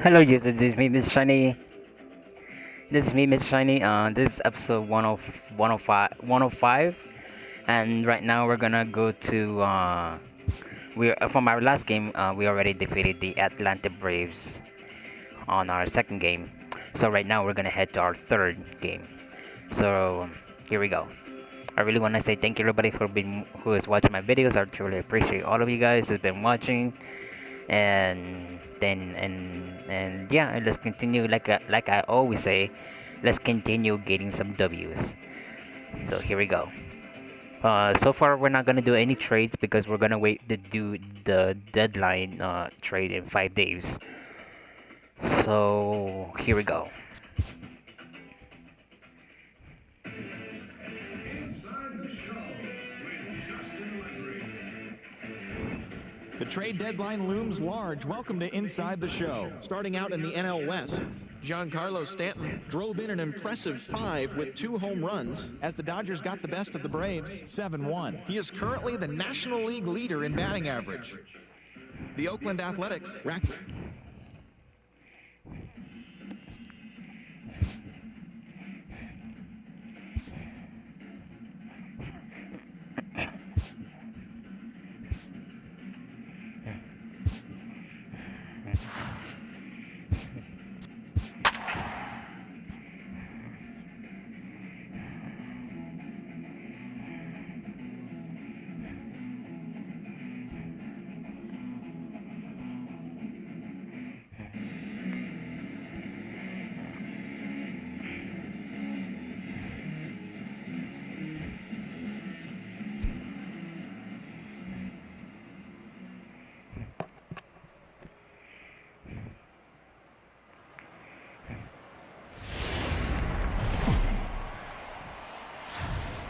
Hello YouTube, this is me, Miss Shiny. This is me, Miss Shiny. This is episode 105, and right now we're gonna go to we from our last game. We already defeated the Atlanta Braves on our second game. So right now we're gonna head to our third game. So here we go. I really want to say thank you everybody who is watching my videos. I truly appreciate all of you guys who's been watching. And yeah, and let's continue like I always say, let's continue getting some W's. So here we go. So far we're not gonna do any trades because we're gonna wait to do the deadline trade in 5 days. So here we go. The trade deadline looms large. Welcome to Inside the Show. Starting out in the NL West, Giancarlo Stanton drove in an impressive 5 with 2 home runs as the Dodgers got the best of the Braves, 7-1. He is currently the National League leader in batting average. The Oakland Athletics racked.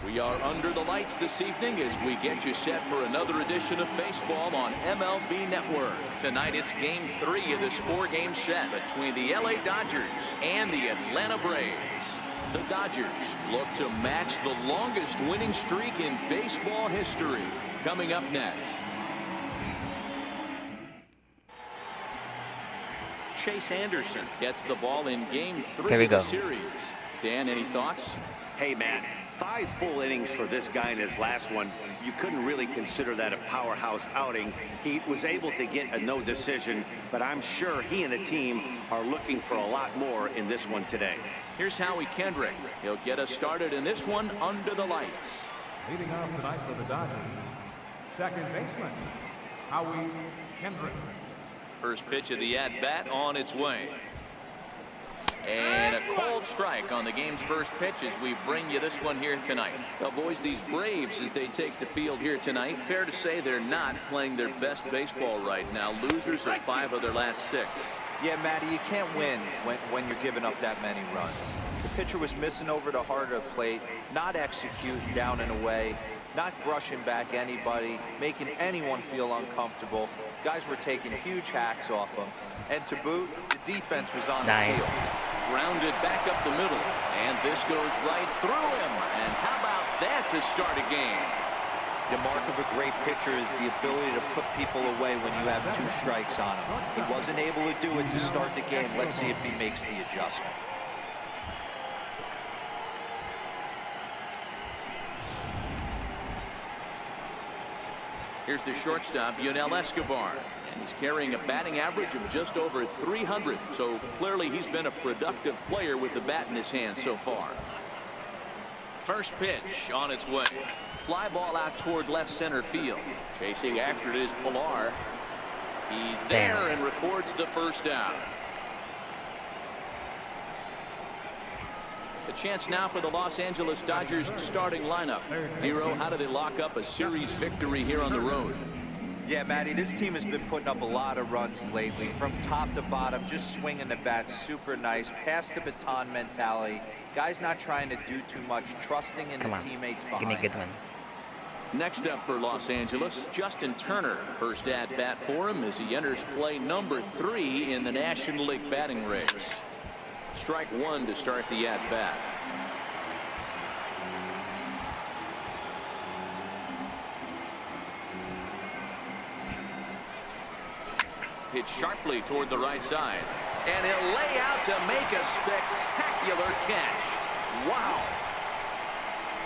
We are under the lights this evening as we get you set for another edition of baseball on MLB Network. Tonight it's Game 3 of this 4-game set between the LA Dodgers and the Atlanta Braves. The Dodgers look to match the longest winning streak in baseball history. Coming up next. Chase Anderson gets the ball in Game 3 of the series. Dan, any thoughts? Hey, Matt. 5 full innings for this guy in his last one. You couldn't really consider that a powerhouse outing. He was able to get a no decision, but I'm sure he and the team are looking for a lot more in this one today. Here's Howie Kendrick. He'll get us started in this one under the lights. Leading off tonight for the Dodgers, second baseman, Howie Kendrick. First pitch of the at-bat on its way. And a cold strike on the game's first pitch as we bring you this one here tonight. Well, boys, these Braves, as they take the field here tonight, fair to say they're not playing their best baseball right now. Losers of 5 of their last 6. Yeah, Matty, you can't win when you're giving up that many runs. The pitcher was missing over the heart of the plate, not executing down and away, not brushing back anybody, making anyone feel uncomfortable. Guys were taking huge hacks off him. And to boot, the defense was on its heels. Grounded back up the middle, and this goes right through him. And how about that to start a game? The mark of a great pitcher is the ability to put people away when you have 2 strikes on him. He wasn't able to do it to start the game. Let's see if he makes the adjustment. Here's the shortstop, Yunel Escobar. And he's carrying a batting average of just over 300. So clearly he's been a productive player with the bat in his hand so far. First pitch on its way. Fly ball out toward left center field. Chasing after it is Pilar. He's there and records the first out. A chance now for the Los Angeles Dodgers starting lineup. Nero, how do they lock up a series victory here on the road? Yeah, Matty, this team has been putting up a lot of runs lately. From top to bottom, just swinging the bat super nice. Pass the baton mentality. Guys not trying to do too much, trusting in the teammates behind. Give me a good one. Next up for Los Angeles, Justin Turner. First at bat for him as he enters play number 3 in the National League batting race. Strike 1 to start the at bat. Pitch sharply toward the right side. And he'll lay out to make a spectacular catch. Wow.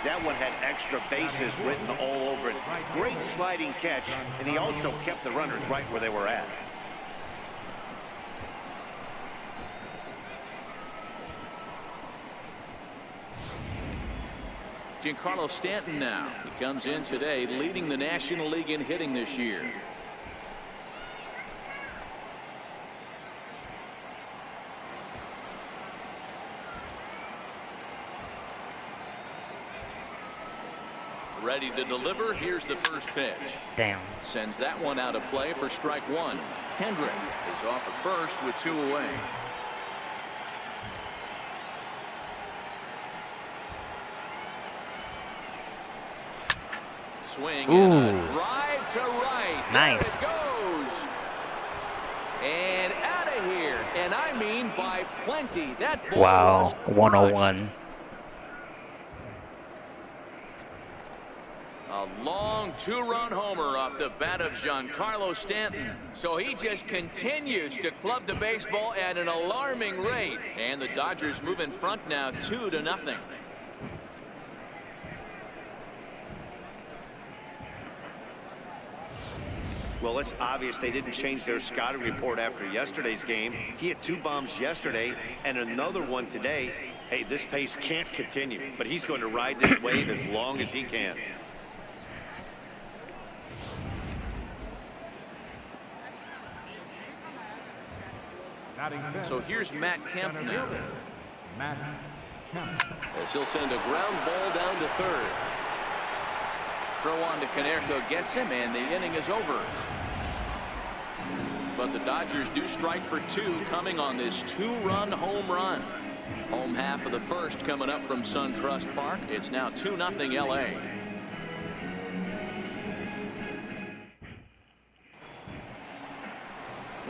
That one had extra bases written all over it. Great sliding catch, and he also kept the runners right where they were at. Giancarlo Stanton now. He comes in today leading the National League in hitting this year. Ready to deliver. Here's the first pitch. Damn. Sends that one out of play for strike one. Hendrick is off at first with 2 away. Swing and a drive to right. Nice. There it goes. And out of here. And I mean by plenty. That ball Wow. was 101. crushed. A long 2-run homer off the bat of Giancarlo Stanton. So he just continues to club the baseball at an alarming rate. And the Dodgers move in front now 2-0. Well, it's obvious they didn't change their scouting report after yesterday's game. He had 2 bombs yesterday and another one today. Hey, this pace can't continue, but he's going to ride this wave as long as he can. So here's Matt Kemp now. Matt Kemp. As he'll send a ground ball down to third. Throw on to Canerco gets him, and the inning is over. But the Dodgers do strike for 2 coming on this 2-run home run. Home half of the first coming up from SunTrust Park. It's now 2-0 LA.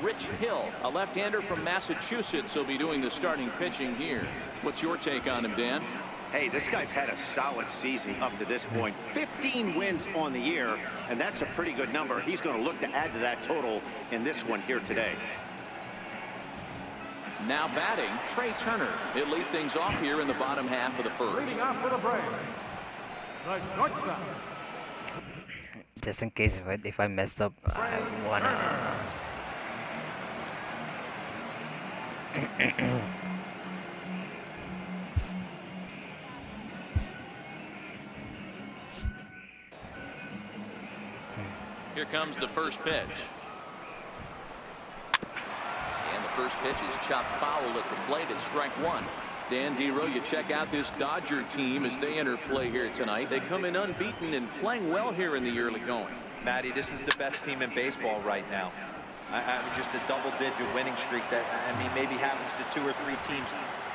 Rich Hill, a left-hander from Massachusetts, will be doing the starting pitching here. What's your take on him, Dan? Hey, this guy's had a solid season up to this point. 15 wins on the year, and that's a pretty good number. He's going to look to add to that total in this one here today. Now batting, Trey Turner. He'll lead things off here in the bottom half of the first. Leading off for the Braves, the shortstop. Just in case if I messed up, I wanna. Here comes the first pitch. And the first pitch is chopped foul at the plate at strike one. Dan Dero, you check out this Dodger team as they enter play here tonight. They come in unbeaten and playing well here in the early going. Matty, this is the best team in baseball right now. Just a double-digit winning streak that, I mean, maybe happens to 2 or 3 teams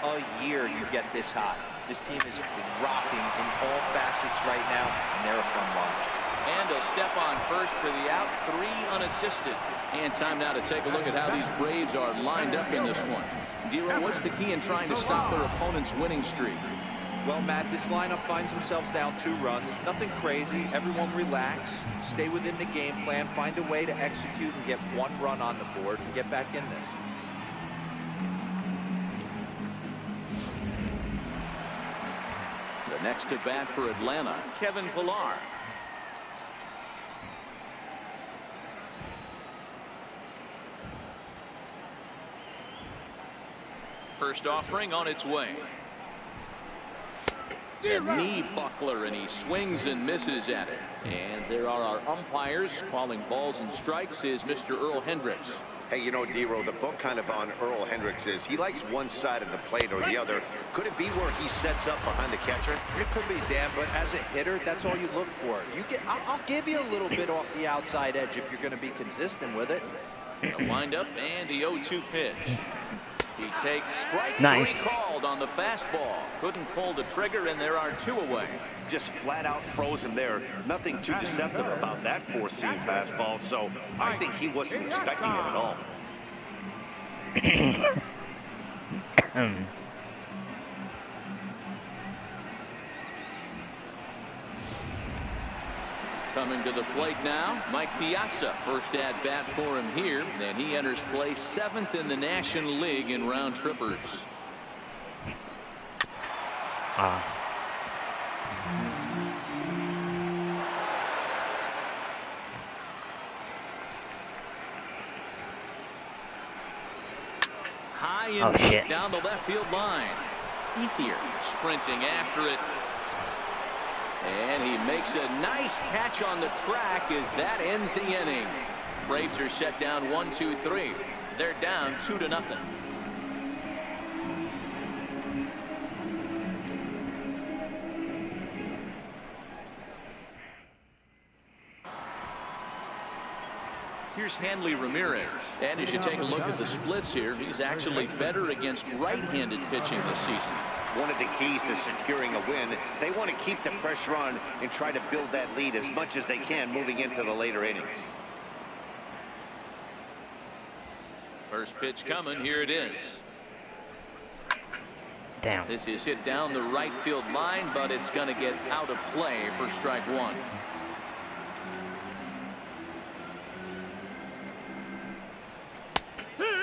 a year you get this hot. This team is rocking in all facets right now, and they're a fun watch. And a step on first for the out, 3 unassisted. And time now to take a look at how these Braves are lined up in this one. Dero, what's the key in trying to stop their opponent's winning streak? Well, Matt, this lineup finds themselves down 2 runs. Nothing crazy. Everyone relax. Stay within the game plan. Find a way to execute and get 1 run on the board and get back in this. The next to bat for Atlanta, Kevin Pillar. First offering on its way. A knee buckler, and he swings and misses at it. And there are our umpires calling balls and strikes is Mr. Earl Hendricks. Hey, you know, Dero, the book kind of on Earl Hendricks is he likes one side of the plate or the other. Could it be where he sets up behind the catcher? It could be, Dan, but as a hitter, that's all you look for. I'll give you a little bit off the outside edge if you're going to be consistent with it. A windup and the 0-2 pitch. He takes strike 3 called on the fastball. Couldn't pull the trigger, and there are 2 away. Just flat out froze him there. Nothing too deceptive about that 4-seam fastball, so I think he wasn't expecting it at all. Coming to the plate now, Mike Piazza. First at bat for him here, and he enters play 7th in the National League in round trippers. High and shit. down the left field line. Ethier sprinting after it. And he makes a nice catch on the track as that ends the inning. Braves are set down 1-2-3. They're down 2-0. Here's Hanley Ramirez. And as you take a look at the splits here, he's actually better against right-handed pitching this season. One of the keys to securing a win, they want to keep the pressure on and try to build that lead as much as they can moving into the later innings. First pitch coming. Here it is. Damn. This is hit down the right field line, but it's going to get out of play for strike one.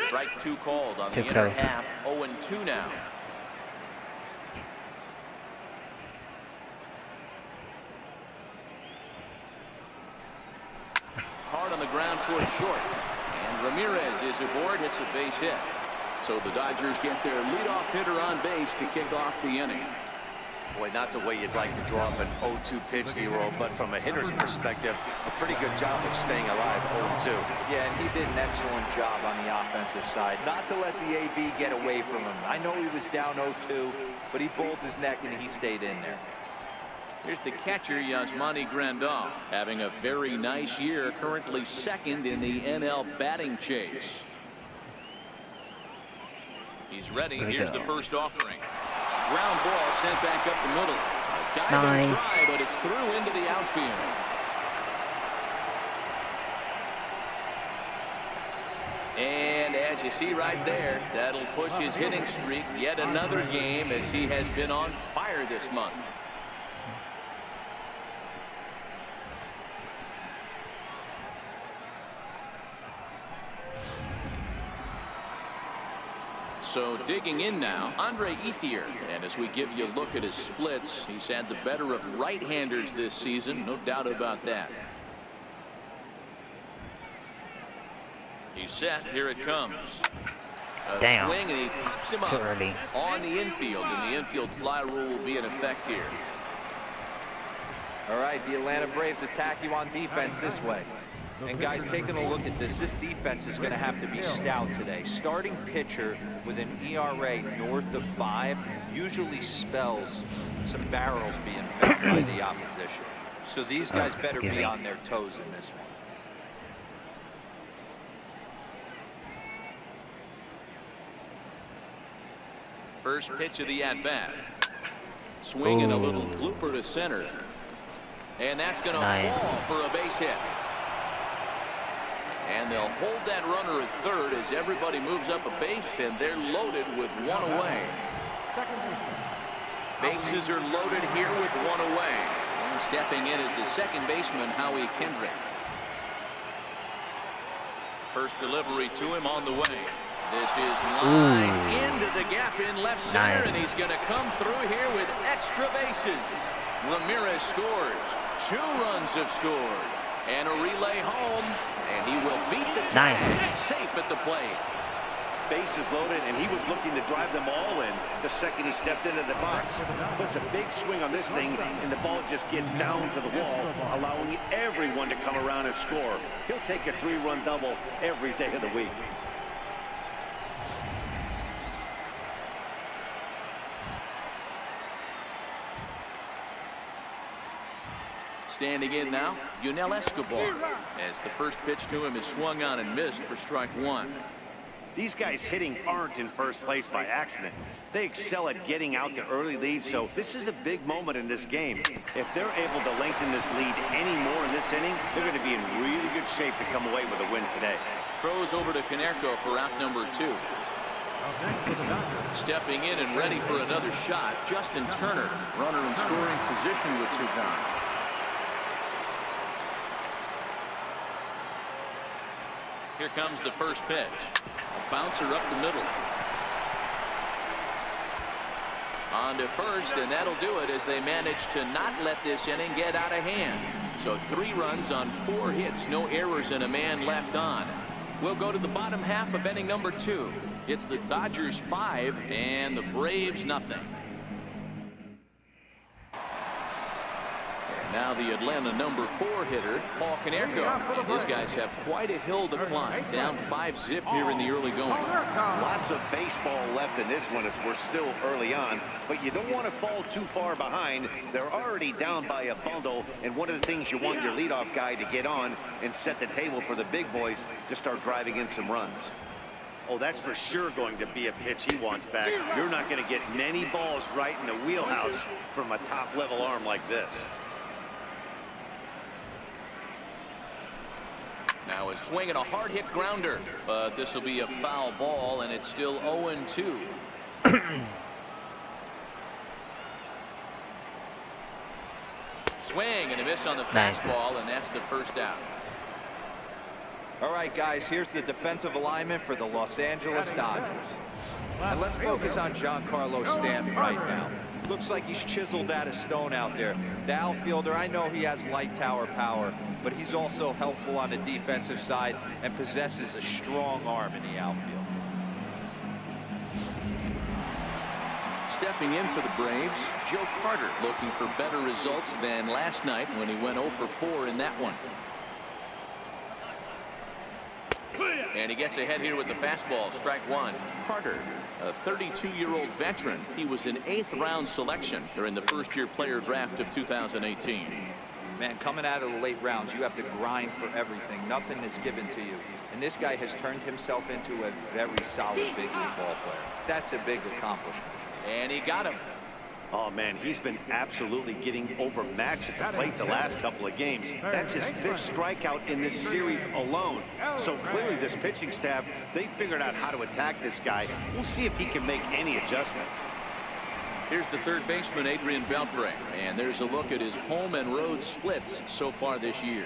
Strike two called on the inner half. 0-2 now. Hard on the ground toward short. And Ramirez is aboard, hits a base hit. So the Dodgers get their leadoff hitter on base to kick off the inning. Boy, not the way you'd like to draw up an 0-2 pitch, Nero, but from a hitter's perspective, a pretty good job of staying alive. 0-2. Yeah, and he did an excellent job on the offensive side. Not to let the AB get away from him. I know he was down 0-2, but he bowled his neck and he stayed in there. Here's the catcher, Yasmani Grandal, having a very nice year, currently second in the NL batting chase. He's ready. Here's the first offering. Ground ball sent back up the middle. A diving try, but it's through into the outfield. And as you see right there, that'll push his hitting streak yet another game as he has been on fire this month. So digging in now, Andre Ethier. And as we give you a look at his splits, he's had the better of right-handers this season, no doubt about that. He's set. Here it comes. A swing, and he pops him up on the infield, and the infield fly rule will be in effect here. All right, the Atlanta Braves attack you on defense this way. And guys, taking a look at this defense is going to have to be stout today. Starting pitcher with an ERA north of 5 usually spells some barrels being fed by the opposition. So these guys better be on their toes in this one. First pitch of the at-bat. Swinging a little blooper to center. And that's going to fall for a base hit. And they'll hold that runner at third as everybody moves up a base, and they're loaded with one away. Bases are loaded here with one away. And stepping in is the second baseman, Howie Kendrick. First delivery to him on the way. This is line into the gap in left center, and he's going to come through here with extra bases. Ramirez scores. 2 runs have scored. And a relay home, and he will beat the tag. Safe at the plate. Bases loaded, and he was looking to drive them all in the second he stepped into the box. Puts a big swing on this thing, and the ball just gets down to the wall, allowing everyone to come around and score. He'll take a 3-run double every day of the week. Standing in now, Yunel Escobar, as the first pitch to him is swung on and missed for strike one. These guys hitting aren't in first place by accident. They excel at getting out to early leads, so this is a big moment in this game. If they're able to lengthen this lead any more in this inning, they're going to be in really good shape to come away with a win today. Throws over to Canerco for out number 2. Stepping in and ready for another shot, Justin Turner, runner in scoring position with 2 down. Here comes the first pitch. A bouncer up the middle. On to first, and that'll do it as they manage to not let this inning get out of hand. So 3 runs on 4 hits, no errors, and a man left on. We'll go to the bottom half of inning number 2. It's the Dodgers 5 and the Braves nothing. Now the Atlanta number 4 hitter, Paul Konerko. These guys have quite a hill to climb. Down 5-zip here in the early going. Lots of baseball left in this one as we're still early on, but you don't want to fall too far behind. They're already down by a bundle, and one of the things you want your leadoff guy to get on and set the table for the big boys to start driving in some runs. Oh, that's for sure going to be a pitch he wants back. You're not going to get many balls right in the wheelhouse from a top-level arm like this. Now a swing and a hard hit grounder, but this will be a foul ball, and it's still 0-2. Swing and a miss on the fastball, and that's the first out. All right, guys, here's the defensive alignment for the Los Angeles Dodgers. And let's focus on Giancarlo Stanton right now. Looks like he's chiseled out of stone out there. The outfielder, I know he has light tower power, but he's also helpful on the defensive side and possesses a strong arm in the outfield. Stepping in for the Braves, Joe Carter, looking for better results than last night when he went 0 for 4 in that one. And he gets ahead here with the fastball. Strike 1. Carter, a 32-year-old veteran. He was an 8th-round selection during the first-year player draft of 2018. Man, coming out of the late rounds, you have to grind for everything. Nothing is given to you. And this guy has turned himself into a very solid big league ball player. That's a big accomplishment. And he got him. Oh, man, he's been absolutely getting overmatched at the plate the last couple of games. That's his 5th strikeout in this series alone. So clearly this pitching staff, they figured out how to attack this guy. We'll see if he can make any adjustments. Here's the third baseman, Adrian Beltre. And there's a look at his home and road splits so far this year.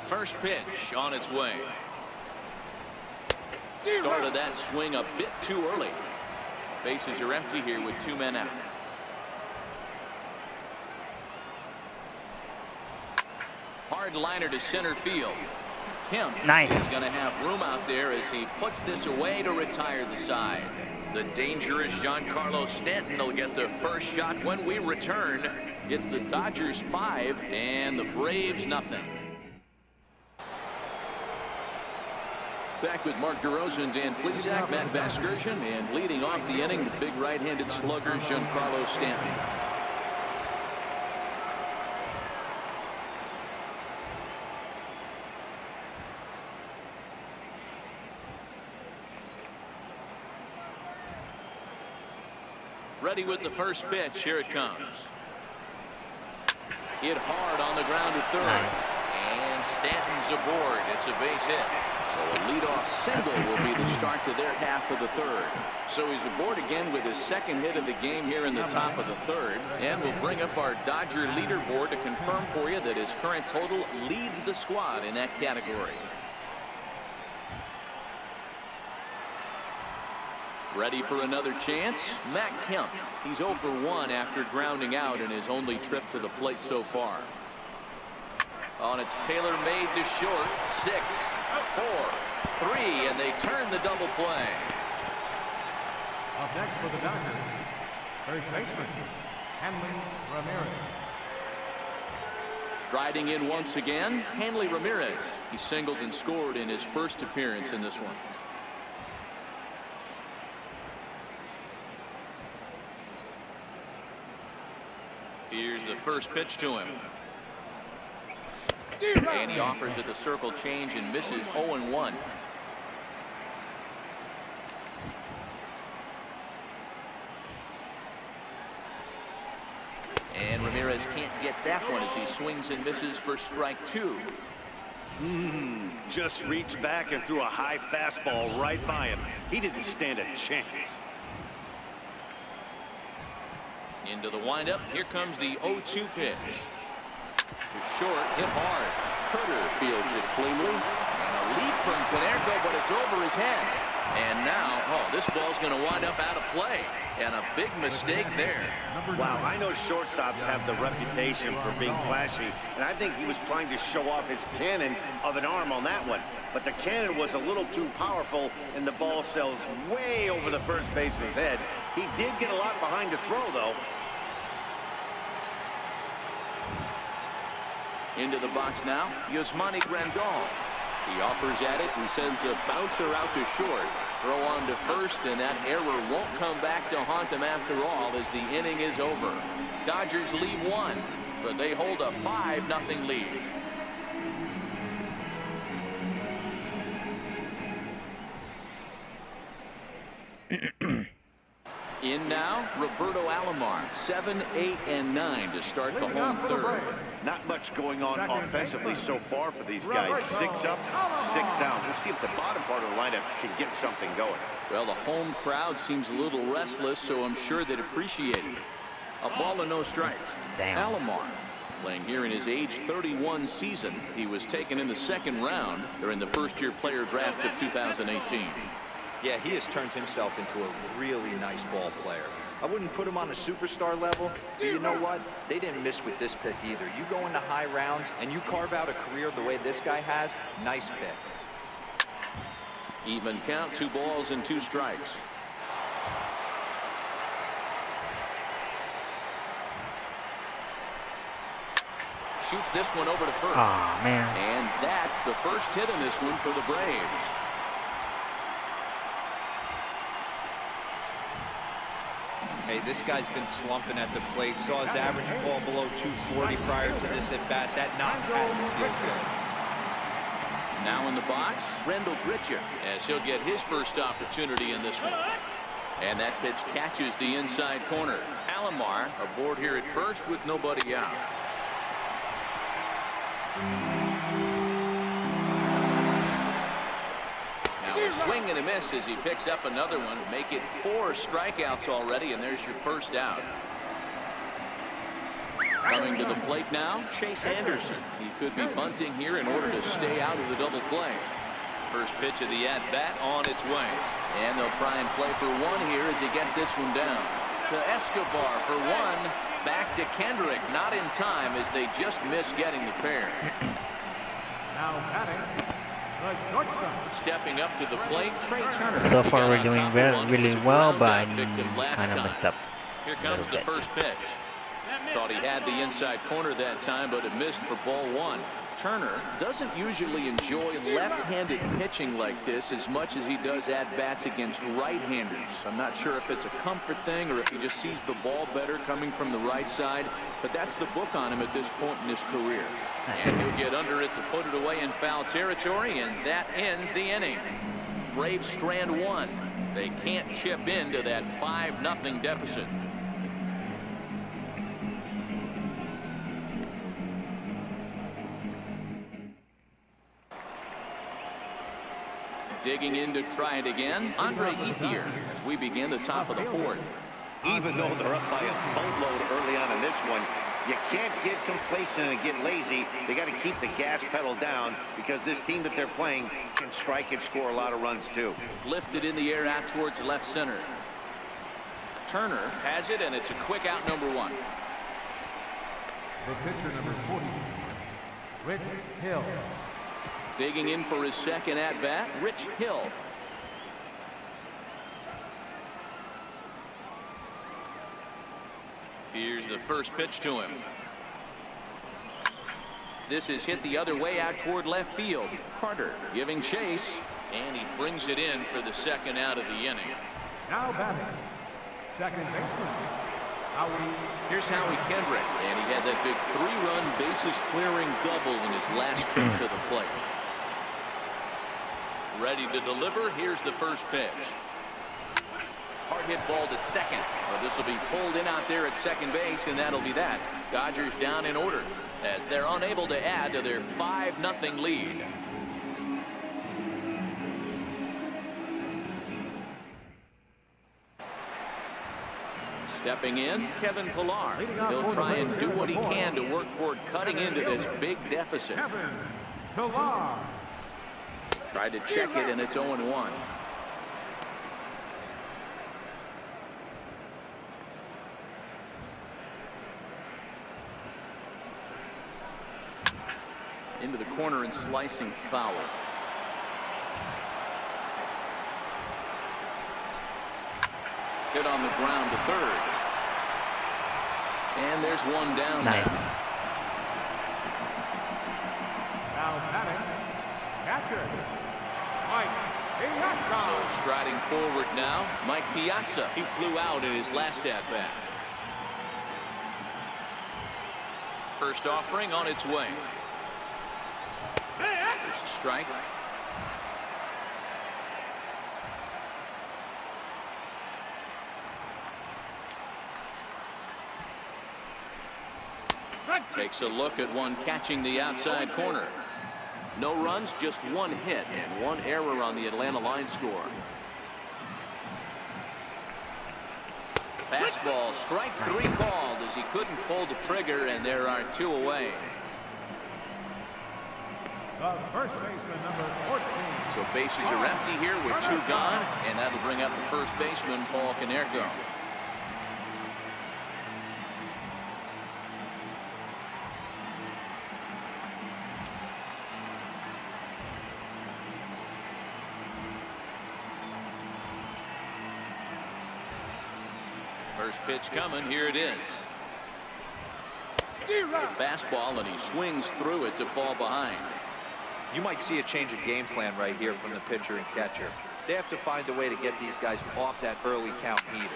First pitch on its way. Started that swing a bit too early. Bases are empty here with 2 men out. Hard liner to center field. Kemp is going to have room out there as he puts this away to retire the side. The dangerous Giancarlo Stanton will get the first shot when we return. It's the Dodgers 5 and the Braves nothing. Back with Mark DeRosa and Dan Plesac, Matt Vasgersian, and leading off the inning, the big right-handed slugger, Giancarlo Stanton. Ready with the first pitch. Here it comes. Hit hard on the ground to third. And Stanton's aboard. It's a base hit. So a leadoff single will be the start to their half of the third. So he's aboard again with his 2nd hit of the game here in the top of the third. And we'll bring up our Dodger leaderboard to confirm for you that his current total leads the squad in that category. Ready for another chance? Matt Kemp. He's 0 for 1 after grounding out in his only trip to the plate so far. On its tailor-made to short. 6, 4, 3, and they turn the double play. Up next for the Dodgers, first baseman, Hanley Ramirez. Striding in once again, Hanley Ramirez. He singled and scored in his first appearance in this one. Here's the first pitch to him. And he offers it the circle change and misses 0-1. And Ramirez can't get that one as he swings and misses for strike 2. Just reached back and threw a high fastball right by him. He didn't stand a chance. Into the windup. Here comes the 0-2 pitch. Short, hit hard. Cutter fields it cleanly. And a leap from Canerco, but it's over his head. And now, this ball's going to wind up out of play. And a big mistake there. Wow, I know shortstops have the reputation for being flashy, and I think he was trying to show off his cannon of an arm on that one. But the cannon was a little too powerful, and the ball sails way over the first baseman's head. He did get a lot behind the throw, though. Into the box now, Yasmani Grandal. He offers at it and sends a bouncer out to short. Throw on to first, and that error won't come back to haunt him after all as the inning is over. Dodgers lead 1, but they hold a 5-0 lead. In now, Roberto Alomar, 7, 8, and 9 to start the home third. Not much going on offensively so far for these guys. 6 up, 6 down. We'll see if the bottom part of the lineup can get something going. Well, the home crowd seems a little restless, so I'm sure they'd appreciate it. A ball and no strikes. Damn. Alomar playing here in his age 31 season. He was taken in the 2nd round during the first-year player draft of 2018. Yeah, he has turned himself into a really nice ball player. I wouldn't put him on a superstar level, but you know what? They didn't miss with this pick either. You go into high rounds and you carve out a career the way this guy has, nice pick. Even count, 2 balls and 2 strikes. Shoots this one over to first. Aw, man. And that's the first hit in this one for the Braves. Hey, this guy's been slumping at the plate. Saw his average ball below 240 prior to this at bat. That knock has to feel good. Now in the box, Rendell Gritcher, as he'll get his first opportunity in this one. And that pitch catches the inside corner. Alomar aboard here at first with nobody out. Swing and a miss as he picks up another one. Make it 4 strikeouts already, and there's your first out. Coming to the plate now, Chase Anderson. He could be bunting here in order to stay out of the double play. First pitch of the at-bat on its way. And they'll try and play for 1 here as he gets this one down. To Escobar for 1. Back to Kendrick. Not in time as they just miss getting the pair. Now batting, the shortstop. Stepping up to the plate, Trey Turner. So far we're doing really well, but I kind of messed up. Here comes the first pitch. Thought he had the inside corner that time, but it missed for ball 1. Turner doesn't usually enjoy left-handed pitching like this as much as he does at-bats against right-handers. I'm not sure if it's a comfort thing or if he just sees the ball better coming from the right side, but that's the book on him at this point in his career. And he'll get under it to put it away in foul territory, and that ends the inning. Braves strand 1. They can't chip into that 5-0 deficit. Digging in to try it again, Andre Ethier, as we begin the top of the 4th. Even though they're up by a boatload early on in this one, you can't get complacent and get lazy. They got to keep the gas pedal down because this team that they're playing can strike and score a lot of runs too. Lifted in the air out towards left center. Turner has it, and it's a quick out, number 1. The pitcher, number 40, Rich Hill. Digging in for his second at-bat, Rich Hill. Here's the first pitch to him. This is hit the other way out toward left field. Carter giving chase, and he brings it in for the second out of the inning. Now batting, second baseman, Howie. Here's Howie Kendrick, and he had that big 3-run bases clearing double in his last trip to the plate. Ready to deliver. Here's the first pitch. Hard hit ball to second. But this will be pulled in out there at second base, and that'll be that. Dodgers down in order as they're unable to add to their 5-0 lead. Stepping in, Kevin Pillar. He'll try and do what he can to work toward cutting into this big deficit. Kevin Pillar. Tried to check it, and it's 0-1. Into the corner and slicing foul. Hit on the ground to third. And there's one down. Nice. Now batting, catcher, Mike Piazza. So striding forward now, Mike Piazza. He flew out in his last at-bat. First offering on its way. There's a strike. Takes a look at one catching the outside corner. No runs, just one hit and one error on the Atlanta line score. Fastball, strike three called as he couldn't pull the trigger, and there are two away. The first baseman, number 14. So bases are empty here with two gone, and that'll bring up the first baseman, Paul Konerko. First pitch coming, here it is. Fastball, and he swings through it to fall behind. You might see a change of game plan right here from the pitcher and catcher. They have to find a way to get these guys off that early count heater.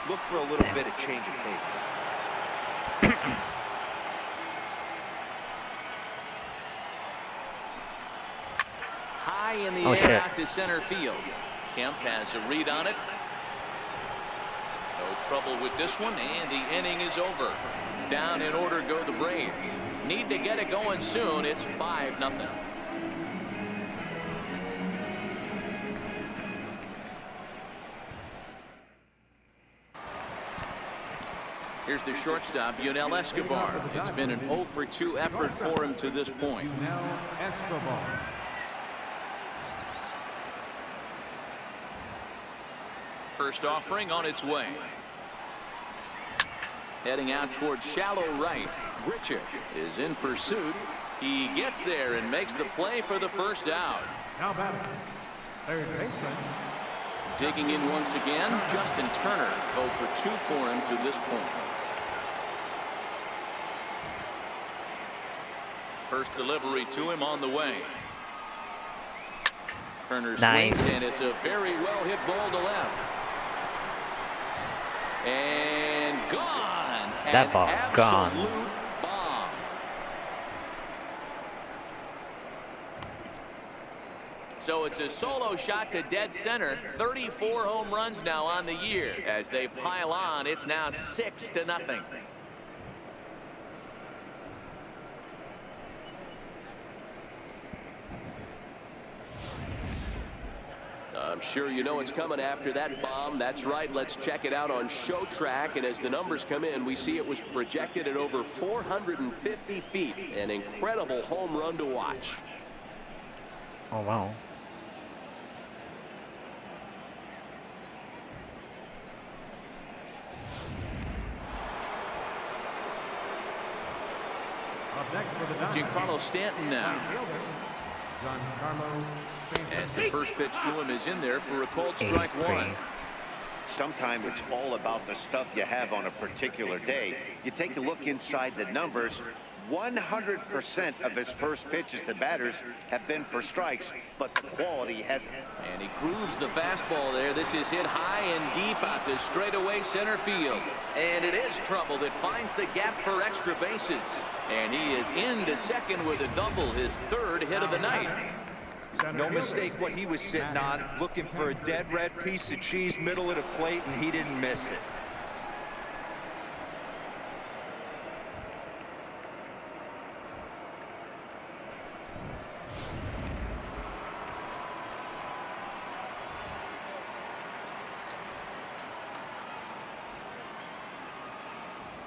Look for a little bit of change of pace. High in the air out to center field. Kemp has a read on it. No trouble with this one, and the inning is over. Down in order go the Braves. Need to get it going soon. It's 5-0. Here's the shortstop, Yunel Escobar. It's been an 0-for-2 effort for him to this point. Yunel Escobar. First offering on its way. Heading out towards shallow right. Richard is in pursuit. He gets there and makes the play for the first out. Now batting, third baseman. Digging in once again, Justin Turner. 0-for-2 for him to this point. First delivery to him on the way. Turner swings, and it's a very well hit ball to left. And gone. That ball gone. Absolute bomb. So it's a solo shot to dead center. 34 home runs now on the year. As they pile on, it's now 6-0. I'm sure you know what's coming after that bomb. That's right. Let's check it out on Show Track. And as the numbers come in, we see it was projected at over 450 feet. An incredible home run to watch. Oh, wow. Up next for the Dodgers, Giancarlo Stanton now. Giancarlo As the first pitch to him is in there for a called strike one. Sometimes it's all about the stuff you have on a particular day. You take a look inside the numbers. 100% of his first pitches to batters have been for strikes, but the quality hasn't. And he grooves the fastball there. This is hit high and deep out to straightaway center field. And it is trouble that finds the gap for extra bases. And he is into second with a double, his third hit of the night. No mistake what he was sitting on, looking for a dead red piece of cheese middle of the plate, and he didn't miss it.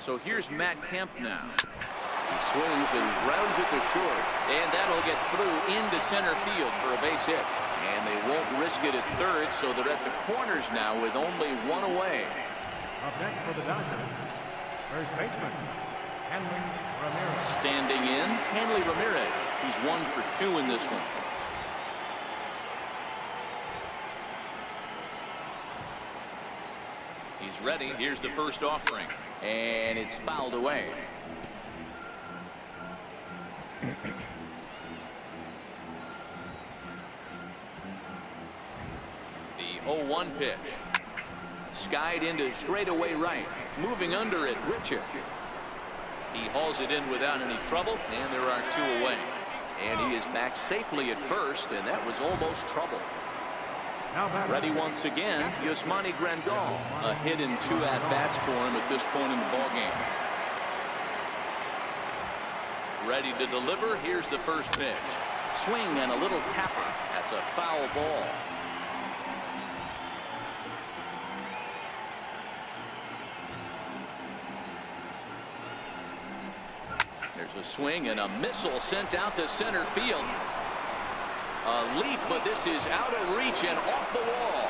So here's Matt Kemp now. He swings and grounds it to short, and that'll get through into center field for a base hit. And they won't risk it at third, so they're at the corners now with only one away. Up next for the Dodgers, first baseman, Hanley Ramirez. Standing in, Hanley Ramirez. He's 1 for 2 in this one. He's ready. Here's the first offering, and it's fouled away. The 0-1 pitch. Skied into straightaway right. Moving under it, Richard. He hauls it in without any trouble, and there are 2 away. And he is back safely at first, and that was almost trouble. Ready once again, Yasmani Grandal. A hit in 2 at-bats for him at this point in the ballgame. Ready to deliver. Here's the first pitch. Swing and a little tapper. That's a foul ball. There's a swing and a missile sent out to center field. A leap, but this is out of reach and off the wall.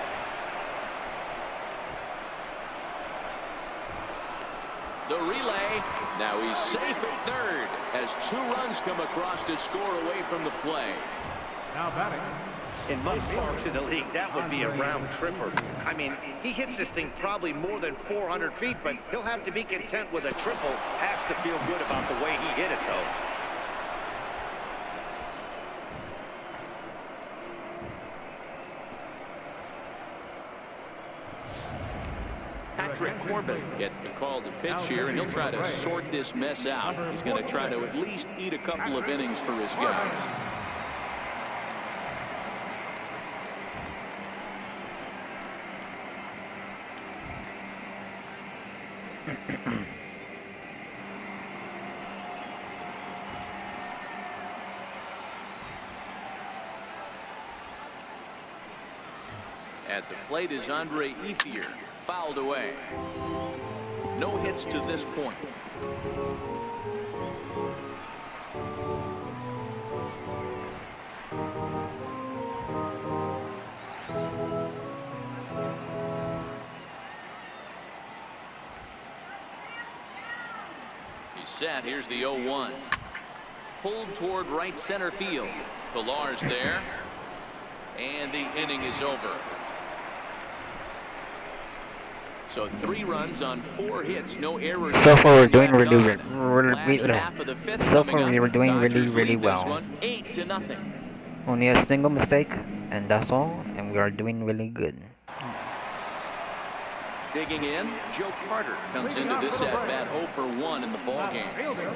The relay. Now he's safe at third as 2 runs come across to score away from the play. Now batting. In most parks in the league, that would be a round tripper. I mean, he hits this thing probably more than 400 feet, but he'll have to be content with a triple. Has to feel good about the way he hit it, though. Patrick Corbin gets the call to pitch here, and he'll try to sort this mess out. He's going to try to at least eat a couple of innings for his guys. At the plate is Andre Ethier. Fouled away. No hits to this point. He's set. Here's the 0-1. Pulled toward right center field. Pilar's there. And the inning is over. So 3 runs on 4 hits, no errors. So far we're doing really well. Well. 8-0. Only a single mistake, and that's all, and we are doing really good. Digging in, Joe Carter comes into this at-bat 0 for 1 in the ballgame.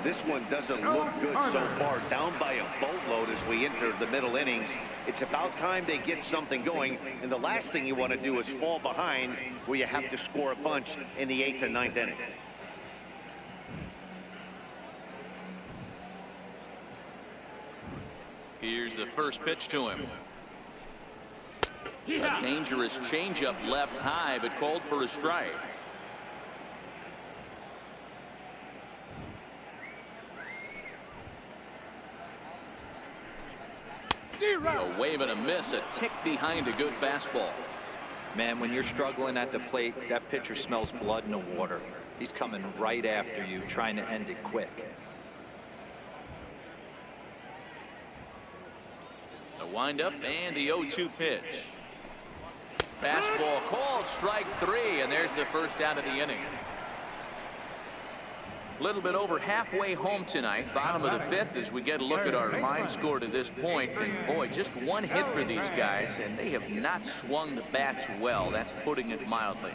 This one doesn't look good so far. Down by a boatload as we enter the middle innings. It's about time they get something going, and the last thing you want to do is fall behind where you have to score a bunch in the 8th and 9th inning. Here's the first pitch to him. A dangerous changeup left high, but called for a strike. A wave and a miss, a tick behind a good fastball. Man, when you're struggling at the plate, that pitcher smells blood in the water. He's coming right after you, trying to end it quick. The windup and the 0-2 pitch. Fastball called, strike 3, and there's the first out of the inning. A little bit over halfway home tonight, bottom of the 5th, as we get a look at our line score to this point. And boy, just 1 hit for these guys, and they have not swung the bats well. That's putting it mildly.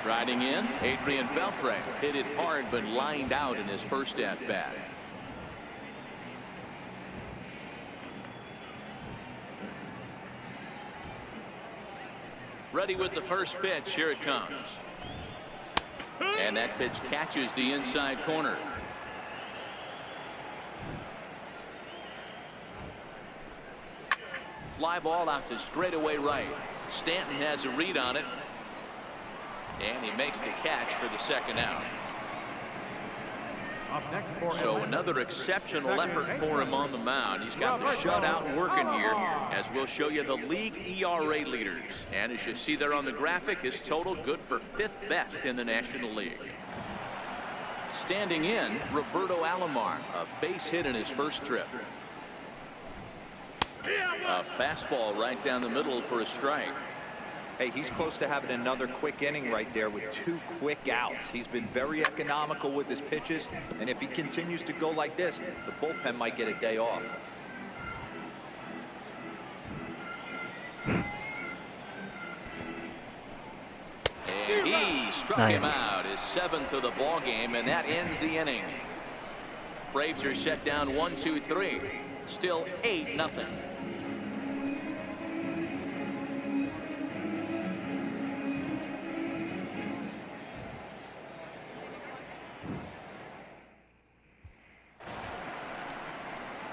Striding in, Adrian Beltre hit it hard but lined out in his first at bat. Ready with the first pitch. Here it comes. And that pitch catches the inside corner. Fly ball out to straightaway right. Stanton has a read on it. And he makes the catch for the second out. Up next for So Atlanta, another exceptional second effort for baseman, him on the mound. He's got the shutout working here, as we'll show you the league ERA leaders. And as you see there on the graphic, his total good for 5th best in the National League. Standing in, Roberto Alomar, a base hit in his first trip. A fastball right down the middle for a strike. Hey, he's close to having another quick inning right there with 2 quick outs. He's been very economical with his pitches, and if he continues to go like this, the bullpen might get a day off. And he struck him out, his 7th of the ball game, and that ends the inning. Braves are set down 1-2-3. Still 8-0.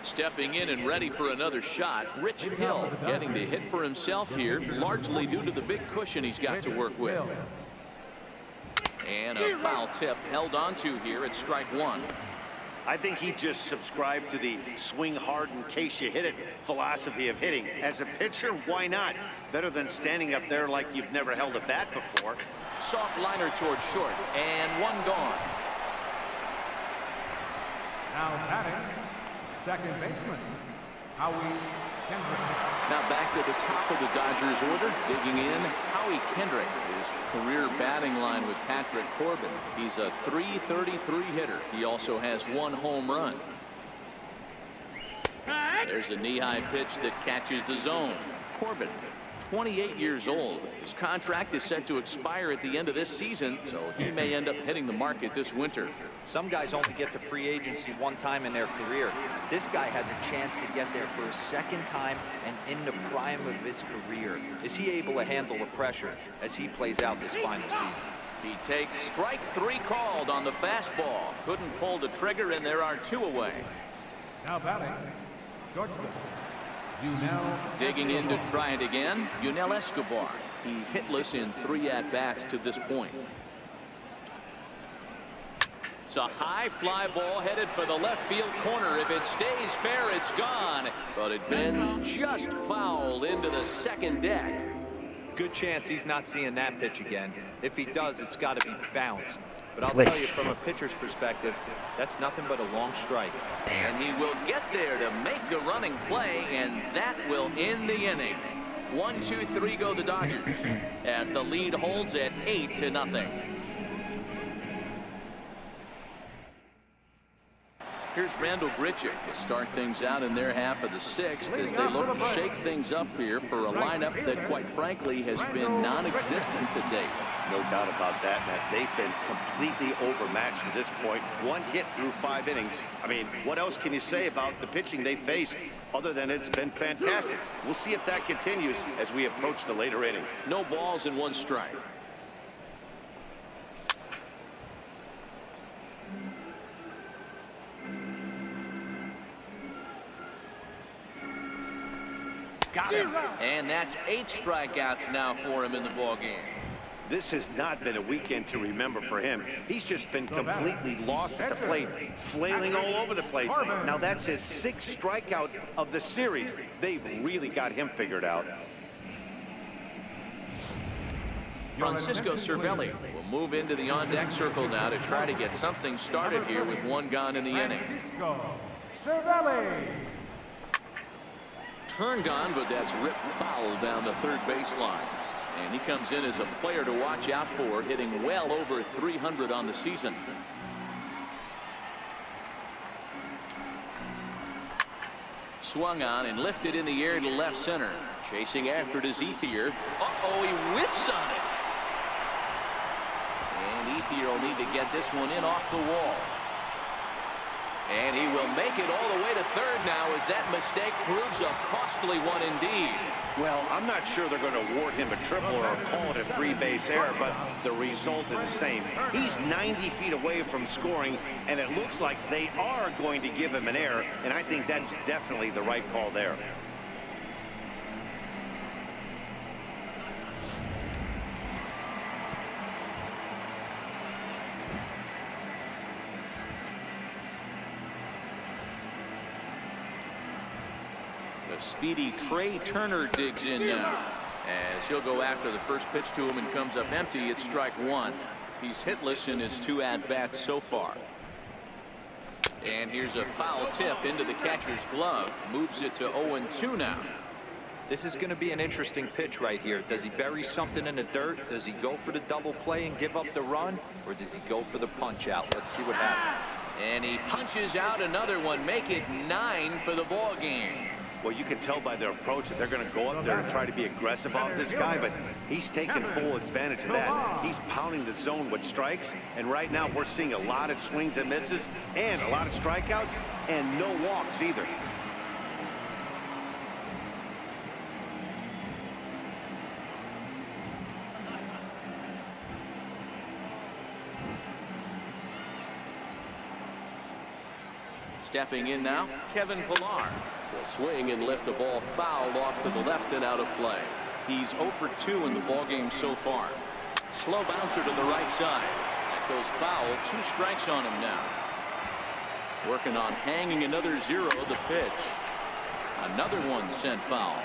Stepping in and ready for another shot, Rich Hill getting to hit for himself here, largely due to the big cushion he's got to work with. And a foul tip held onto here at strike 1. I think he just subscribed to the swing hard in case you hit it philosophy of hitting. As a pitcher, why not? Better than standing up there like you've never held a bat before. Soft liner towards short, and one gone. now batting, second baseman, Howie Kendrick. Now back to the top of the Dodgers order, digging in, Howie Kendrick, his career batting line with Patrick Corbin. He's a .333 hitter. He also has 1 home run. There's a knee-high pitch that catches the zone. Corbin, 28 years old. His contract is set to expire at the end of this season, so he may end up hitting the market this winter. Some guys only get to free agency 1 time in their career. This guy has a chance to get there for a 2nd time and in the prime of his career. Is he able to handle the pressure as he plays out this final season? He takes strike 3 called on the fastball. Couldn't pull the trigger, and there are 2 away. Now batting, shortstop, Digging in to try it again, Yunel Escobar. He's hitless in 3 at-bats to this point. It's a high fly ball headed for the left field corner. If it stays fair, it's gone. But it bends just foul into the second deck. Good chance he's not seeing that pitch again. If he does, it's got to be bounced. But I'll Switch. tell you, from a pitcher's perspective, that's nothing but a long strike. And he will get there to make the running play, and that will end the inning. 1-2-3 go the Dodgers as the lead holds at 8-0. Here's Randall Grichuk to start things out in their half of the 6th as they look to shake things up here for a lineup that, quite frankly, has been non-existent to date. No doubt about that, Matt. They've been completely overmatched to this point. 1 hit through 5 innings. I mean, what else can you say about the pitching they faced other than it's been fantastic? We'll see if that continues as we approach the later inning. No balls and 1 strike. Got him. And that's 8 strikeouts now for him in the ball game. This has not been a weekend to remember for him. He's just been completely lost at the plate, flailing all over the place. Now that's his 6th strikeout of the series. They've really got him figured out. Francisco Cervelli will move into the on-deck circle now to try to get something started here with 1 gone in the inning. Francisco Cervelli. Turn gone, but that's ripped foul down the third baseline. And he comes in as a player to watch out for, hitting well over 300 on the season. Swung on and lifted in the air to left center. Chasing after it is Ethier. Uh-oh, he whips on it. And Ethier will need to get this one in off the wall. And he will make it all the way to third now as that mistake proves a costly one indeed. Well, I'm not sure they're going to award him a triple or call it a 3-base error, but the result is the same. He's 90 feet away from scoring, and it looks like they are going to give him an error, and I think that's definitely the right call there. The speedy Trey Turner digs in now, as he'll go after the first pitch to him and comes up empty. It's strike one. He's hitless in his 2 at-bats so far. And here's a foul tip into the catcher's glove. Moves it to 0-2 now. This is going to be an interesting pitch right here. Does he bury something in the dirt? Does he go for the double play and give up the run? Or does he go for the punch out? Let's see what happens. And he punches out another one. Make it 9 for the ball game. Well, you can tell by their approach that they're going to go up there and try to be aggressive on this guy, but he's taking full advantage of that. He's pounding the zone with strikes, and right now we're seeing a lot of swings and misses and a lot of strikeouts and no walks either. Stepping in now, Kevin Pillar will swing and lift the ball fouled off to the left and out of play. He's 0 for 2 in the ballgame so far. Slow bouncer to the right side. That goes foul. 2 strikes on him now. Working on hanging another 0. The pitch. Another one sent foul.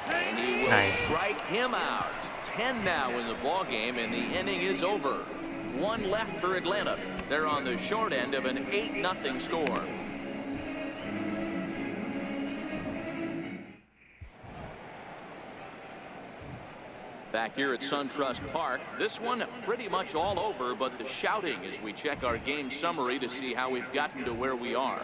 And he will strike him out. 10 now in the ballgame, and the inning is over. 1 left for Atlanta. They're on the short end of an 8-0 score. Back here at SunTrust Park, this one pretty much all over, but the shouting as we check our game summary to see how we've gotten to where we are.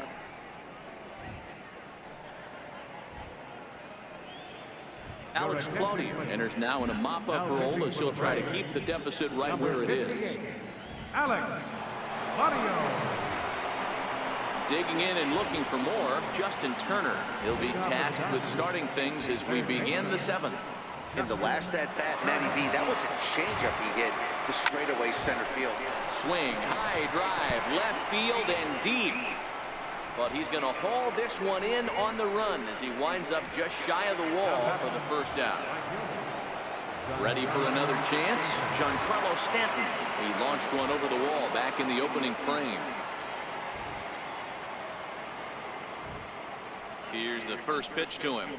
Alex Claudio enters now in a mop-up role as he'll try to keep the deficit right where it is. Alex Claudio. Digging in and looking for more, Justin Turner. He'll be tasked with starting things as we begin the 7th. In the last at-bat, Matty B, that was a changeup he hit to straightaway center field. Swing, high drive, left field and deep. But he's going to haul this one in on the run as he winds up just shy of the wall for the first out. Ready for another chance? Giancarlo Stanton. He launched one over the wall back in the opening frame. Here's the first pitch to him.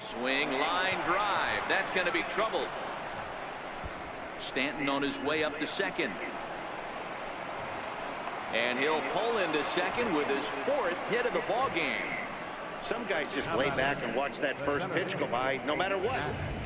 Swing, line drive. That's going to be trouble. Stanton on his way up to second. And he'll pull into second with his 4th hit of the ball game. Some guys just lay back and watch that first pitch go by no matter what.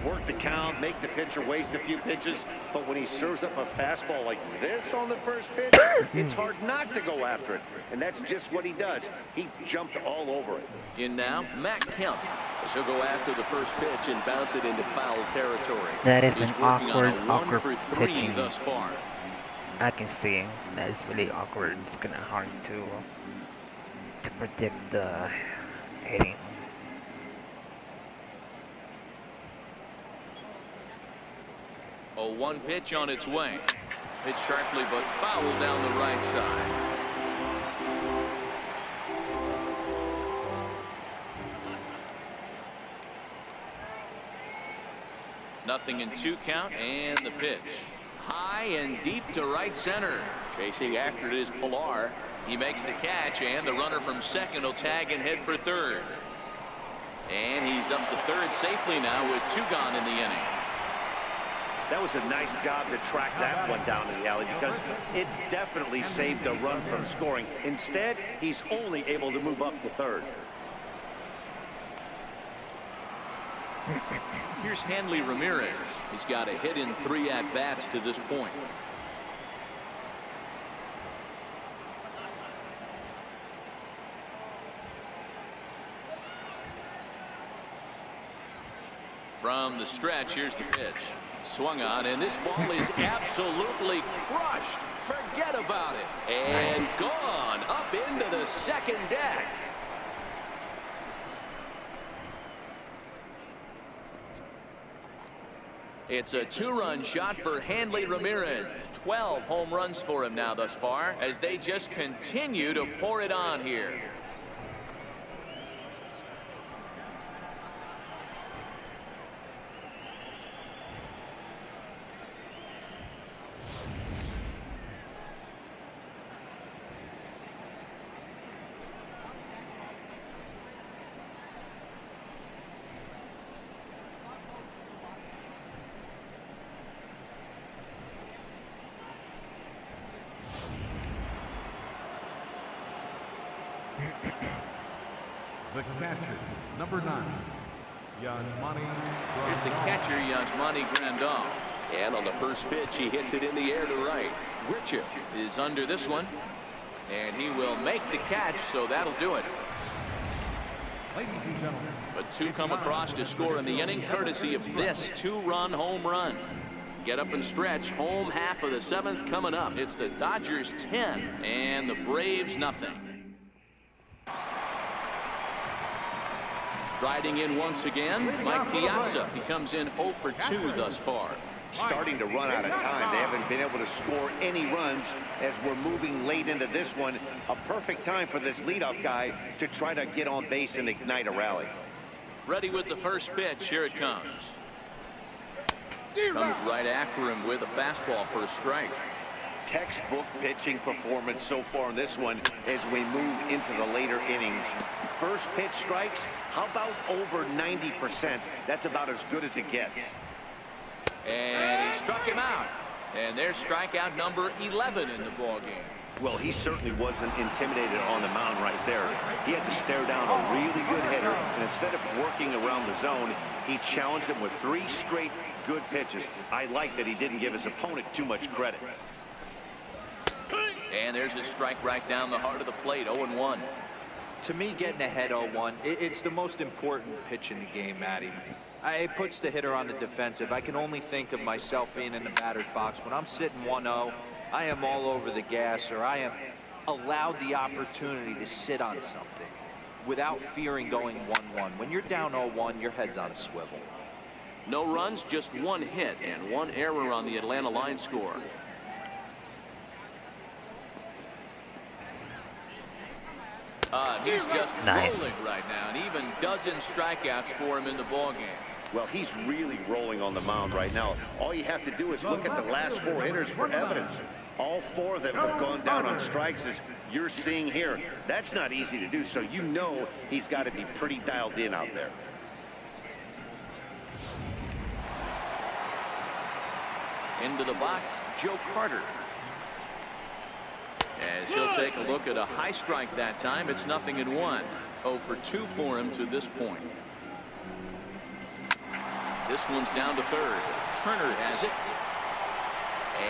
Work the count, make the pitcher waste a few pitches, but when he serves up a fastball like this on the first pitch, it's hard not to go after it. And that's just what he does. He jumped all over it. In now, Matt Kemp. As he'll go after the first pitch and bounce it into foul territory. That is He's an working on awkward a 1 for 3 pitching. thus far. I can see that is really awkward. It's kind of hard to predict the hitting. A 1 pitch on its way. Hit sharply but foul down the right side. Nothing in 2 count, and the pitch. High and deep to right center. Chasing after it is Pillar. He makes the catch, and the runner from second will tag and head for third. And he's up to third safely now with 2 gone in the inning. That was a nice job to track that one down to the alley because it definitely saved the run from scoring. Instead, he's only able to move up to third. Here's Hanley Ramirez. He's got a hit in 3 at-bats to this point. From the stretch, here's the pitch. Swung on, and this ball is absolutely crushed. Forget about it. And gone up into the second deck. It's a 2-run shot for Hanley Ramirez. 12 home runs for him now thus far as they just continue to pour it on here. The catcher, number 9, Yasmani Here's the Grandal. catcher, Yasmani Grandal. And on the first pitch, he hits it in the air to right. Richard is under this one. And he will make the catch, so that'll do it. Ladies and gentlemen, But two come across to score in the inning, courtesy of this 2-run home run. Get up and stretch. Home half of the 7th coming up. It's the Dodgers 10 and the Braves nothing. Riding in once again, Mike Piazza. He comes in 0 for 2 thus far. Starting to run out of time. They haven't been able to score any runs as we're moving late into this one. A perfect time for this leadoff guy to try to get on base and ignite a rally. Ready with the first pitch. Here it comes. Comes right after him with a fastball for a strike. Textbook pitching performance so far in this one as we move into the later innings. First pitch strikes, how about over 90%? That's about as good as it gets. And he struck him out. And there's strikeout number 11 in the ballgame. Well, he certainly wasn't intimidated on the mound right there. He had to stare down a really good hitter, and instead of working around the zone, he challenged him with 3 straight good pitches. I like that he didn't give his opponent too much credit. And there's a strike right down the heart of the plate, 0-1. To me, getting ahead 0-1, it's the most important pitch in the game, Matty. It puts the hitter on the defensive. I can only think of myself being in the batter's box. When I'm sitting 1-0, I am all over the gas, or I am allowed the opportunity to sit on something without fearing going 1-1. When you're down 0-1, your head's on a swivel. No runs, just 1 hit and 1 error on the Atlanta line score. He's just Nice. rolling right now, and even dozen strikeouts for him in the ballgame. Well, he's really rolling on the mound right now. All you have to do is look at the last 4 hitters for evidence. All 4 of them have gone down on strikes, as you're seeing here. That's not easy to do, so you know he's got to be pretty dialed in out there. Into the box, Joe Carter. As he'll take a look at a high strike that time, it's 0-1. 0 for 2 for him to this point. This one's down to third. Turner has it.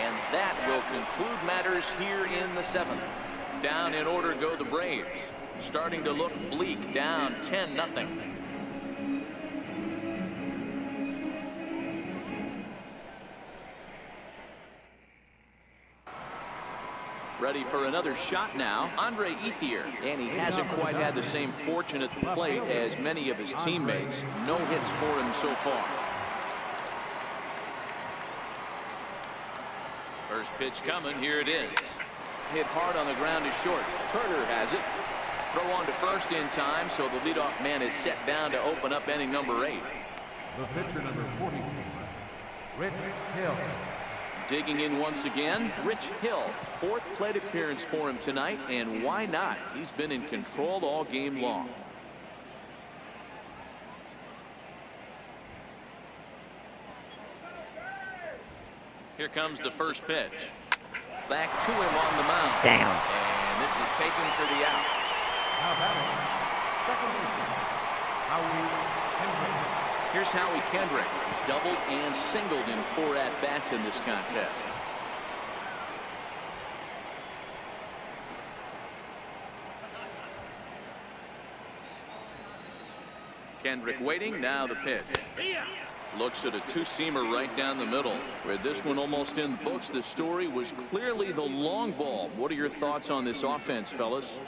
And that will conclude matters here in the 7th. Down in order go the Braves. Starting to look bleak, down 10-0. Ready for another shot now, Andre Ethier, and he hasn't quite had the same fortune at the plate as many of his teammates. No hits for him so far. First pitch coming, here it is. Hit hard on the ground to short. Turner has it. Throw on to first in time, so the leadoff man is set down to open up inning number 8. the pitcher number 44, Rich Hill. Digging in once again, Rich Hill. 4th plate appearance for him tonight, and why not? He's been in control all game long. Here comes the first pitch. Back to him on the mound. Damn. And this is taken for the out. Now batting, second baseman, Howie Kendrick. Here's Howie Kendrick. He's doubled and singled in 4 at-bats in this contest. Kendrick waiting, now the pitch. Looks at a 2-seamer right down the middle. With this one almost in the books, the story was clearly the long ball. What are your thoughts on this offense, fellas?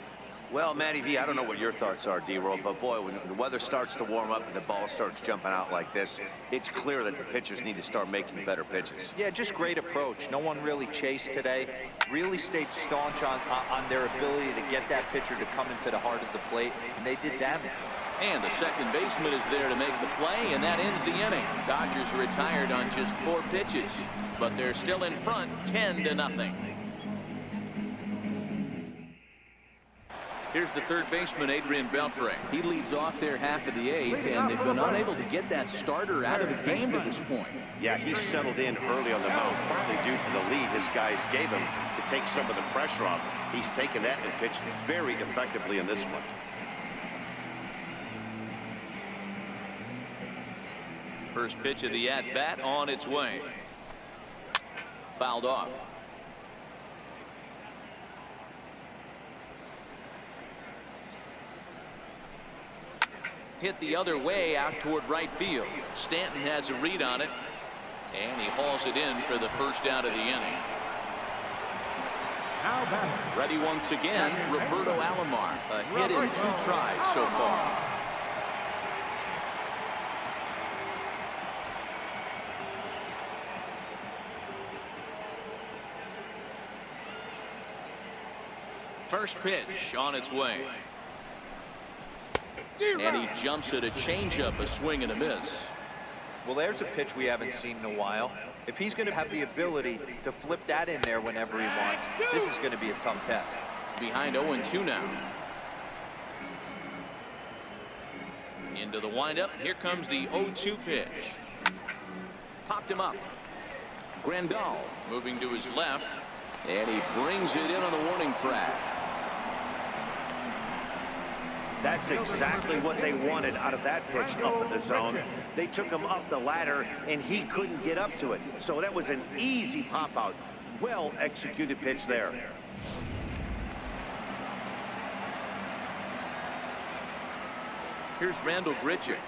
Well, Matty V, I don't know what your thoughts are, D-Roll, but boy, when the weather starts to warm up and the ball starts jumping out like this, it's clear that the pitchers need to start making better pitches. Yeah, just great approach. No one really chased today. Really stayed staunch on their ability to get that pitcher to come into the heart of the plate, and they did damage. And the second baseman is there to make the play, and that ends the inning. Dodgers retired on just 4 pitches, but they're still in front, 10-0. Here's the third baseman, Adrian Beltre. He leads off their half of the 8th, and they've been unable to get that starter out of the game to this point. Yeah, he settled in early on the mound, partly due to the lead his guys gave him to take some of the pressure off. He's taken that and pitched very effectively in this one. First pitch of the at-bat on its way. Fouled off. Hit the other way out toward right field. Stanton has a read on it, and he hauls it in for the first out of the inning. Now batting. Ready once again, Roberto Alomar. A hit in 2 tries so far. First pitch on its way. And he jumps at a changeup, a swing and a miss. Well, there's a pitch we haven't seen in a while. If he's going to have the ability to flip that in there whenever he wants, this is going to be a tough test. Behind 0-2 now. Into the windup. Here comes the 0-2 pitch. Popped him up. Grandal moving to his left, and he brings it in on the warning track. That's exactly what they wanted out of that pitch up in the zone. They took him up the ladder, and he couldn't get up to it. So that was an easy pop-out. Well executed pitch there. Here's Randall Grichuk.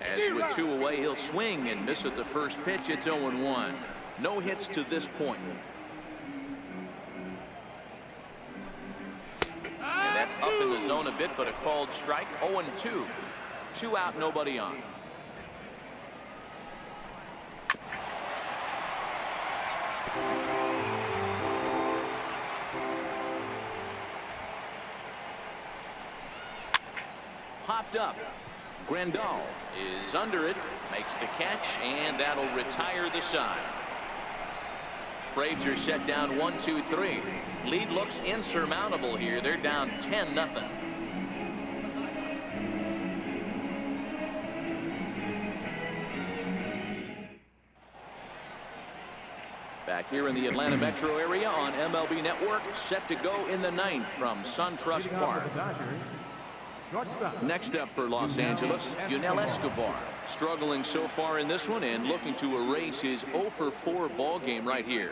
As with 2 away, he'll swing and miss at the first pitch. It's 0-1. No hits to this point. And that's up in the zone a bit, but a called strike. 0-2. 2 out, nobody on. Popped up. Grandal is under it, makes the catch, and that'll retire the side. Braves are set down 1-2-3. Lead looks insurmountable here. They're down 10-0. Back here in the Atlanta metro area on MLB Network, set to go in the 9th from SunTrust Park. Next up for Los Angeles, Yunel Escobar, struggling so far in this one and looking to erase his 0-for-4 ball game right here.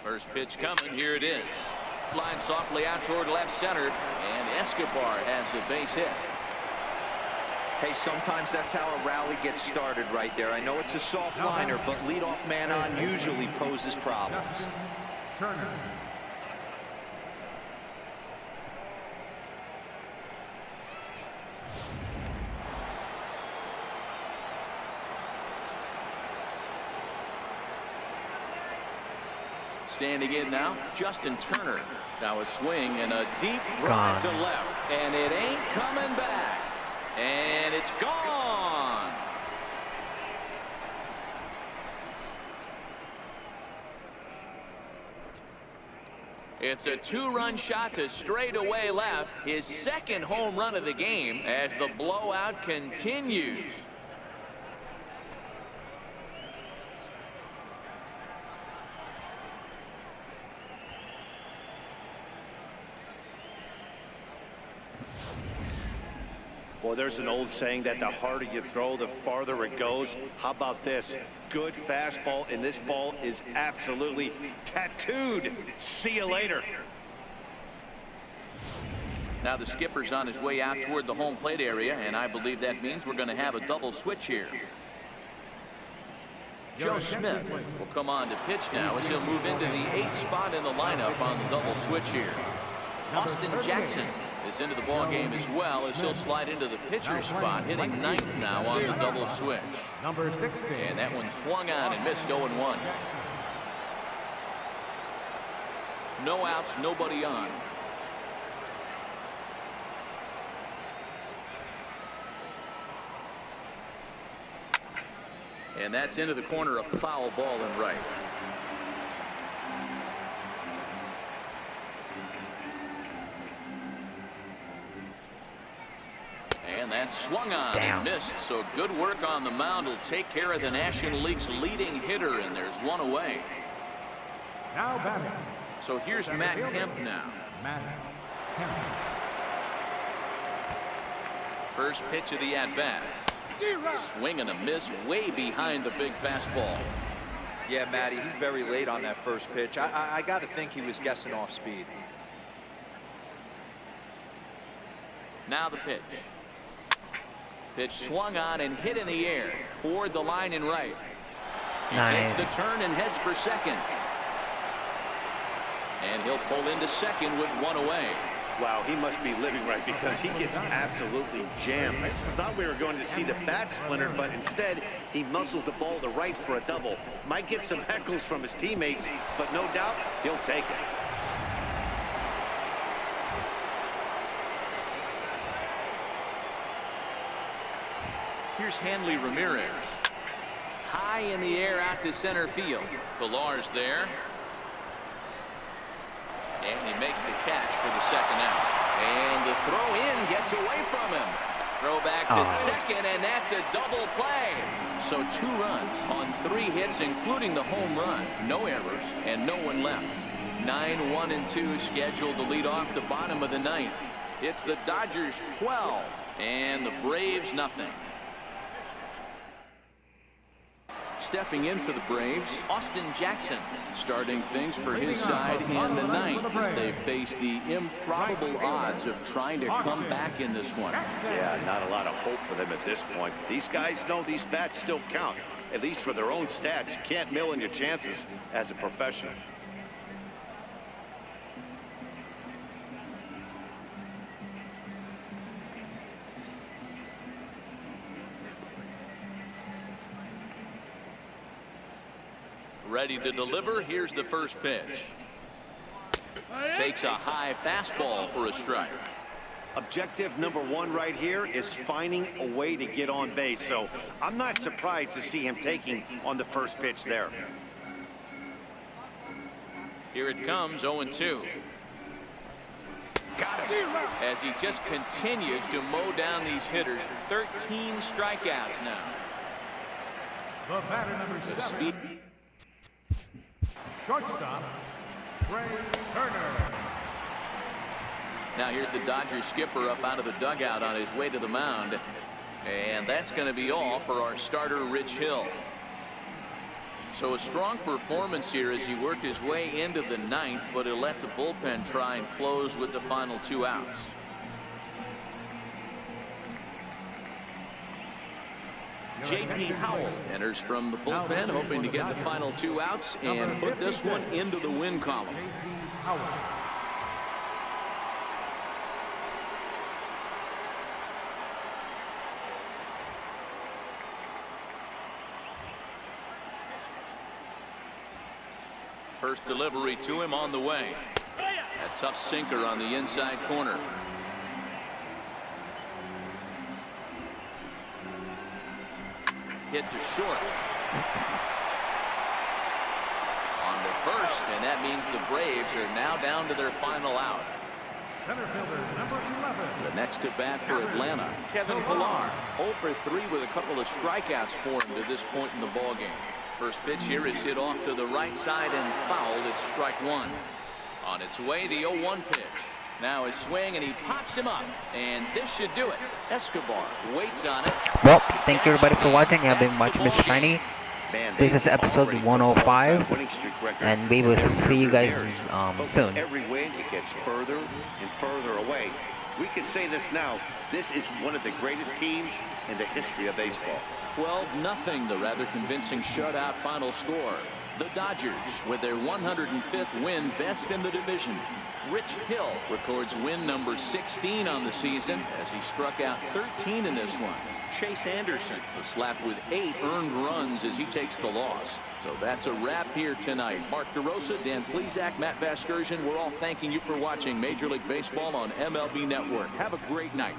First pitch coming. Here it is. Line softly out toward left center, and Escobar has a base hit. Hey, sometimes that's how a rally gets started right there. I know it's a soft liner, but leadoff man on usually poses problems. Turner. Standing in now, Justin Turner. Now a swing and a deep drive to left, and it ain't coming back. And it's gone. It's a 2-run shot to straightaway left, his second home run of the game as the blowout continues. Well, there's an old saying that the harder you throw, the farther it goes. How about this? Good fastball, and this ball is absolutely tattooed. See you later. Now the skipper's on his way out toward the home plate area, and I believe that means we're going to have a double switch here. Joe Smith will come on to pitch now as he'll move into the 8th spot in the lineup on the double switch here. Austin Jackson is into the ball game as well as he'll slide into the pitcher's spot, hitting 9th now on the double switch. Number 16. And that one swung on and missed 0-1. No outs, nobody on. And that's into the corner, a foul ball and right. And that swung on and missed. So good work on the mound will take care of the National League's leading hitter, and there's one away. Now batting. So here's Matt Kemp now. Matt Kemp. First pitch of the at-bat. Swing and a miss way behind the big fastball. Yeah, Matty, he's very late on that first pitch. I got to think he was guessing off speed. Now the pitch. Pitch swung on and hit in the air toward the line and right. He Nice. takes the turn and heads for second. And he'll pull into second with one away. Wow, he must be living right because he gets absolutely jammed. I thought we were going to see the bat splintered, but instead he muscles the ball to right for a double. Might get some heckles from his teammates, but no doubt he'll take it. Here's Hanley Ramirez. High in the air out to center field. Villar's there. And he makes the catch for the second out. And the throw in gets away from him. Throw back to second, and that's a double play. So 2 runs on 3 hits, including the home run. No errors and no one left. 9-1-2 scheduled to lead off the bottom of the 9th. It's the Dodgers 12 and the Braves nothing. Stepping in for the Braves, Austin Jackson starting things for his side in the 9th as they face the improbable odds of trying to come back in this one. Yeah, not a lot of hope for them at this point. These guys know these bats still count, at least for their own stats. You can't mill in your chances as a professional. Ready to deliver. Here's the first pitch. Takes a high fastball for a strike. Objective number 1 right here is finding a way to get on base. So I'm not surprised to see him taking on the first pitch there. Here it comes, 0-2. Got him. As he just continues to mow down these hitters. 13 strikeouts now. The batter number The 7. speed. Shortstop, Trey Turner. Now here's the Dodgers skipper up out of the dugout on his way to the mound. And that's going to be all for our starter, Rich Hill. So a strong performance here as he worked his way into the 9th, but he'll let the bullpen try and close with the final 2 outs. J.P. Howell enters from the bullpen, hoping to get the final 2 outs and put this one into the win column. J.P. Howell. First delivery to him on the way. A tough sinker on the inside corner. Hit to short. On the first, and that means the Braves are now down to their final out. Center fielder number 11. The next to bat for Atlanta, Kevin Pillar. 0 for 3 with a couple of strikeouts for him to this point in the ballgame. First pitch here is hit off to the right side and fouled. It's strike 1. On its way, the 0-1 pitch. Now his swing, and he pops him up, and this should do it. Escobar waits on it. Well, thank you everybody for watching. I've been much Mr. Shiny. This is episode 105, and we will see you guys soon. Every win, it gets further and further away. We can say this now. This is one of the greatest teams in the history of baseball. 12-0, the rather convincing shutout final score. The Dodgers, with their 105th win, best in the division. Rich Hill records win number 16 on the season as he struck out 13 in this one. Chase Anderson was slapped with 8 earned runs as he takes the loss. So that's a wrap here tonight. Mark DeRosa, Dan Plesac, Matt Vasgersian, we're all thanking you for watching Major League Baseball on MLB Network. Have a great night.